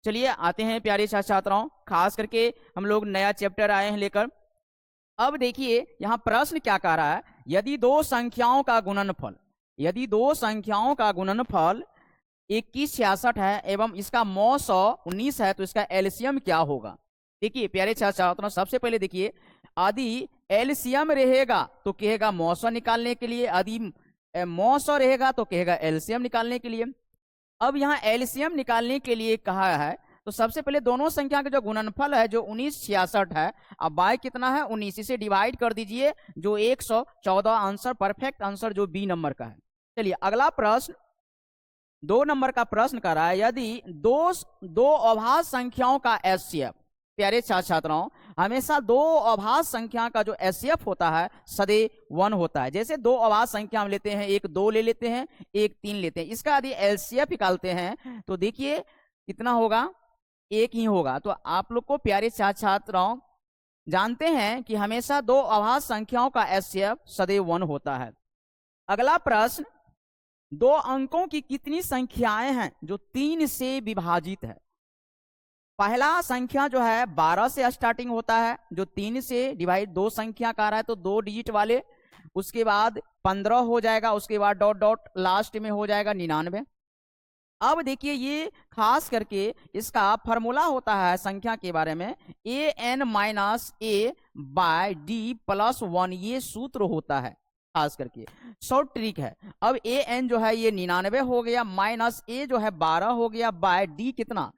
चलिए आते हैं प्यारे छात्र छात्राओं, खास करके हम लोग नया चैप्टर आए हैं लेकर। अब देखिए यहाँ प्रश्न क्या कह रहा है, यदि दो संख्याओं का गुणनफल 2166 है एवं इसका मौ 119 है तो इसका एलसीएम क्या होगा। देखिए प्यारे छात्र छात्राओं, सबसे पहले देखिए यदि एलसीएम रहेगा तो कहेगा मौ 100 निकालने के लिए, यदि मौ 100 रहेगा तो कहेगा एलसीएम निकालने के लिए। अब यहाँ एलसीएम निकालने के लिए कहा है तो सबसे पहले दोनों संख्या का जो गुणनफल है जो 1966 है, अब बाय कितना है 19, इसे डिवाइड कर दीजिए जो 114 आंसर, परफेक्ट आंसर जो बी नंबर का है। चलिए अगला प्रश्न 2 नंबर का प्रश्न कर रहा है, यदि दो अभाज्य संख्याओं का एचसीएफ, प्यारे छात्र छात्राओं हमेशा दो अभाज्य संख्या का जो एचसीएफ होता है सदैव 1 होता है। जैसे दो अभाज्य संख्या हम लेते हैं, एक 2 ले लेते हैं, एक 3 लेते हैं, इसका यदि एलसीएफ निकालते हैं तो देखिए कितना होगा, 1 ही होगा। तो आप लोग को प्यारे छात्र छात्राओं जानते हैं कि हमेशा दो अभाज्य संख्याओं का एचसीएफ सदैव 1 होता है। अगला प्रश्न, 2 अंकों की कितनी संख्याएं हैं जो 3 से विभाजित है। पहला संख्या जो है 12 से स्टार्टिंग होता है, जो 3 से डिवाइड 2 संख्या का रहा है तो 2 डिजिट वाले, उसके बाद 15 हो जाएगा, उसके बाद डॉट डॉट लास्ट में हो जाएगा 99। अब देखिए ये खास करके इसका फॉर्मूला होता है संख्या के बारे में, an-a/d+1, ये सूत्र होता है खास करके, शॉर्ट ट्रिक है। अब an जो है ये 99 हो गया, माइनस a जो है 12 हो गया, बाय d कितना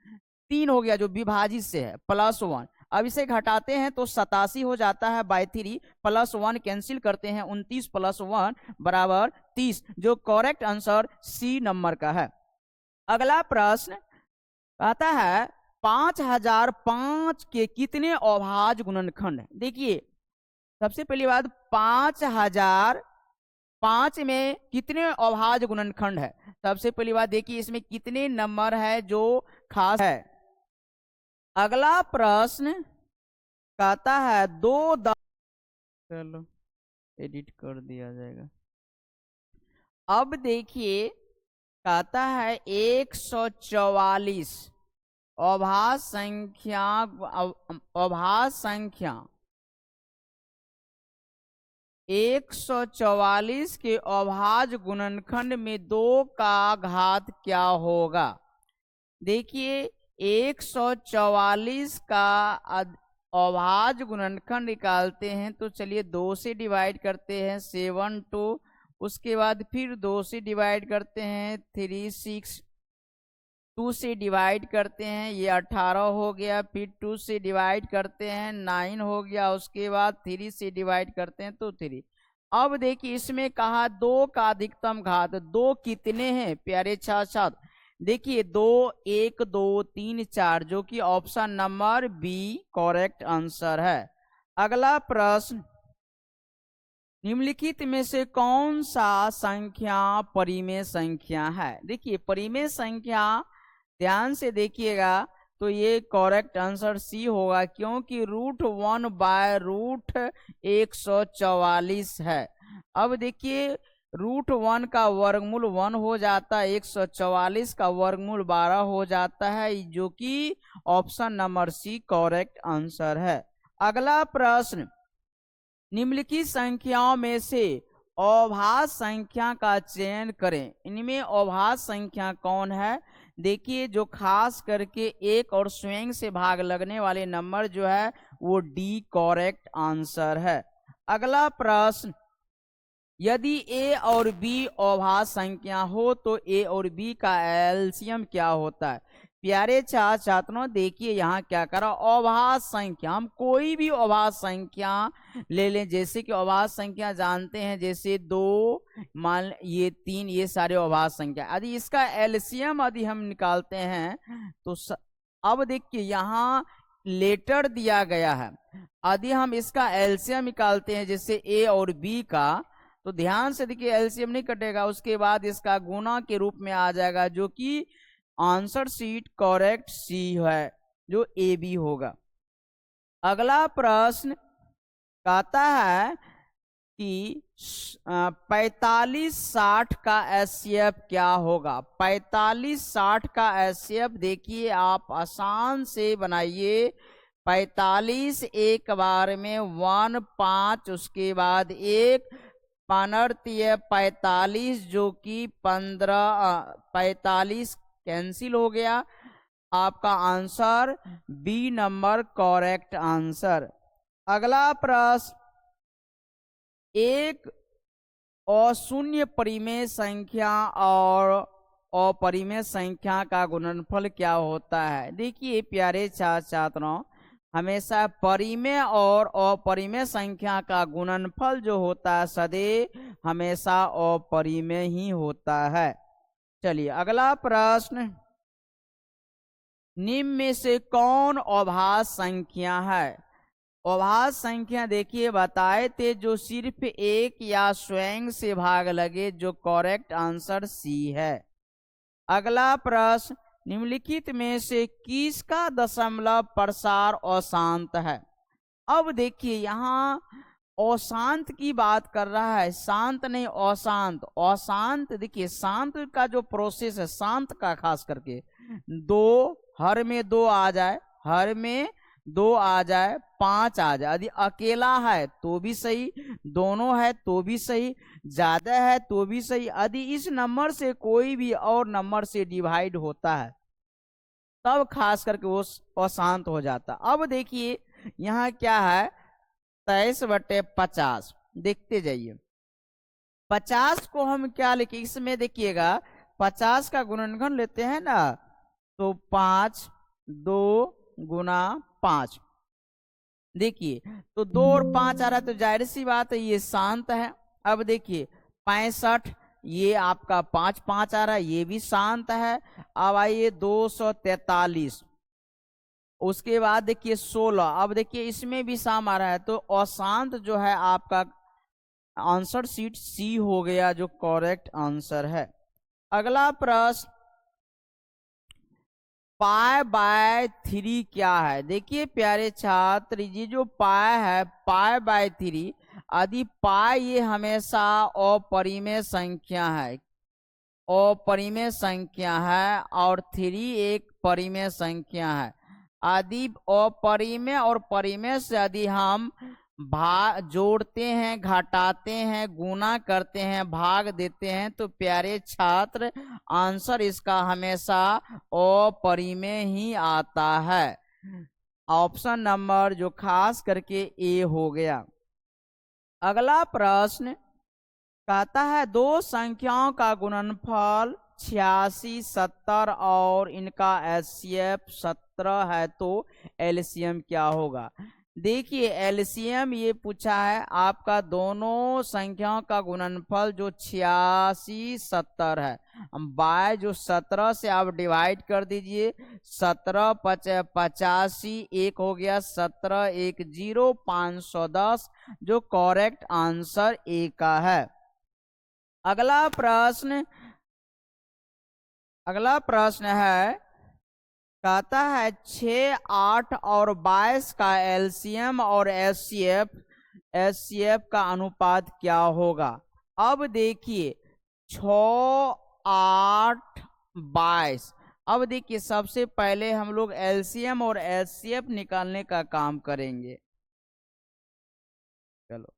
3 हो गया जो विभाजित से है, +1। अब इसे घटाते हैं तो 87 हो जाता है, बाय 3 +1 कैंसिल करते हैं, 29 + 1 = 30, जो करेक्ट आंसर सी नंबर का है। अगला प्रश्न कहता है 5005 के कितने अभाज्य गुणनखंड है। देखिए सबसे पहली बात 5005 में कितने अभाज्य गुणनखंड है। सबसे पहली बात देखिए इसमें कितने नंबर है जो खास है। अगला प्रश्न कहता है चलो एडिट कर दिया जाएगा। अब देखिए कहता है 144 अभाज्य संख्या 144 के अभाज्य गुणनखंड में 2 का घात क्या होगा। देखिए 144 का अभाज्य गुणनखंड निकालते हैं तो चलिए 2 से डिवाइड करते हैं 72, उसके बाद फिर 2 से डिवाइड करते हैं 36, 2 से डिवाइड करते हैं ये 18 हो गया, फिर 2 से डिवाइड करते हैं 9 हो गया, उसके बाद 3 से डिवाइड करते हैं तो 3। अब देखिए इसमें कहा 2 का अधिकतम घात, 2 कितने हैं प्यारे छात्र छात्र, देखिए 2 1 2 3 4, जो कि option number B correct answer है। अगला प्रश्न, निम्नलिखित में से कौन सा संख्या परिमेय संख्या है। देखिए परिमेय संख्या ध्यान से देखिएगा तो ये करेक्ट आंसर सी होगा, क्योंकि √1/√144 है। अब देखिए √1 का वर्गमूल 1 हो जाता है, 144 का वर्गमूल 12 हो जाता है, जो कि option number C correct answer है। अगला प्रश्न, निम्नलिखित संख्याओं में से अभाज्य संख्या का चयन करें। इनमें अभाज्य संख्या कौन है। देखिए जो खास करके 1 और स्वयं से भाग लगने वाले नंबर जो है वो डी करेक्ट आंसर है। अगला प्रश्न, यदि ए और बी अभाज्य संख्या हो तो ए और बी का एलसीएम क्या होता है। प्यारे छात्र छात्रों देखिए यहाँ क्या करा, अभाज्य संख्या, हम कोई भी अभाज्य संख्या ले लें, जैसे कि अभाज्य संख्या जानते हैं जैसे 2 मान ये 3, ये सारे अभाज्य संख्या, यदि इसका एलसीएम यदि हम निकालते हैं तो अब देखिए यहाँ लेटर दिया गया है, यदि हम इसका एलसीएम निकालते हैं जैसे ए और बी का, तो ध्यान से देखिए एलसीएम नहीं कटेगा, उसके बाद इसका गुणा के रूप में आ जाएगा, जो कि आंसर सीट करेक्ट सी है, जो ए बी होगा। अगला प्रश्न कहता है कि 45-60 का एचसीएफ क्या होगा। 45-60 का एचसीएफ देखिए आप आसान से बनाइए। 45 एक बार में 1 5, उसके बाद एक पनर्तीय 45 जो कि 15 45 कैंसिल हो गया। आपका answer B number correct answer. अगला प्रश्न, एक अशून्य परिमेय संख्या और अपरिमेय संख्या का गुणनफल क्या होता है। देखिए प्यारे छात्रों, हमेशा परिमेय और अपरिमेय संख्या का गुणनफल जो होता है सदैव हमेशा अपरिमेय ही होता है। चलिए अगला प्रश्न, निम्न में से कौन अभाज्य संख्या है। अभाज्य संख्या देखिए बताए थे जो सिर्फ एक या स्वयं से भाग लगे, जो करेक्ट आंसर सी है। अगला प्रश्न, निम्नलिखित में से किसका दशमलव प्रसार अशांत है। अब देखिए यहाँ अशांत की बात कर रहा है, शांत नहीं अशांत। अशांत देखिए शांत का जो प्रोसेस है, शांत का खास करके दो, हर में दो आ जाए, हर में दो आ जाए, 5 आ जाए। यदि अकेला है तो भी सही, दोनों है तो भी सही, ज्यादा है तो भी सही। यदि इस नंबर से कोई भी और नंबर से डिवाइड होता है तब खास करके वो अशांत हो जाता। अब देखिए यहाँ क्या है, 23/50। देखते जाइए 50 को हम क्या लिखे, इसमें देखिएगा 50 का गुणनखंड लेते हैं ना, तो 5 2 गुना 5। देखिए तो 2 और 5 आ रहा है तो जाहिर सी बात है ये शांत है। अब देखिए 65, ये आपका 5 5 आ रहा है, ये भी शांत है। अब आइए 243, उसके बाद देखिए 16। अब देखिए इसमें भी शाम आ रहा है, तो अशांत जो है आपका आंसर सीट सी हो गया, जो करेक्ट आंसर है। अगला प्रश्न, π/3 क्या है। देखिए प्यारे छात्र, ये जो पाई है π/3, यदि पाई ये हमेशा अपरिमेय संख्या है, अपरिमेय संख्या है, और 3 एक परिमेय संख्या है। यदि अपरिमेय और परिमेय से यदि हम भाग जोड़ते हैं, घटाते हैं, गुना करते हैं, भाग देते हैं, तो प्यारे छात्र आंसर इसका हमेशा अपरिमेय ही आता है। ऑप्शन नंबर जो खास करके ए हो गया। अगला प्रश्न कहता है दो संख्याओं का गुणनफल 86 70 और इनका एचसीएफ 17 है, तो एलसीएम क्या होगा। देखिए एलसीएम ये पूछा है आपका, दोनों संख्याओं का गुणनफल जो 86 70 है, बाय जो 17 से आप डिवाइड कर दीजिए। 17 85 एक हो गया, 17 1 0 510, जो करेक्ट आंसर ए का है। अगला प्रश्न है, कहता है 6 8 और 22 का एलसीएम और एचसीएफ का अनुपात क्या होगा। अब देखिए 6 8 22। अब देखिए सबसे पहले हम लोग एलसीएम और एचसीएफ निकालने का काम करेंगे। चलो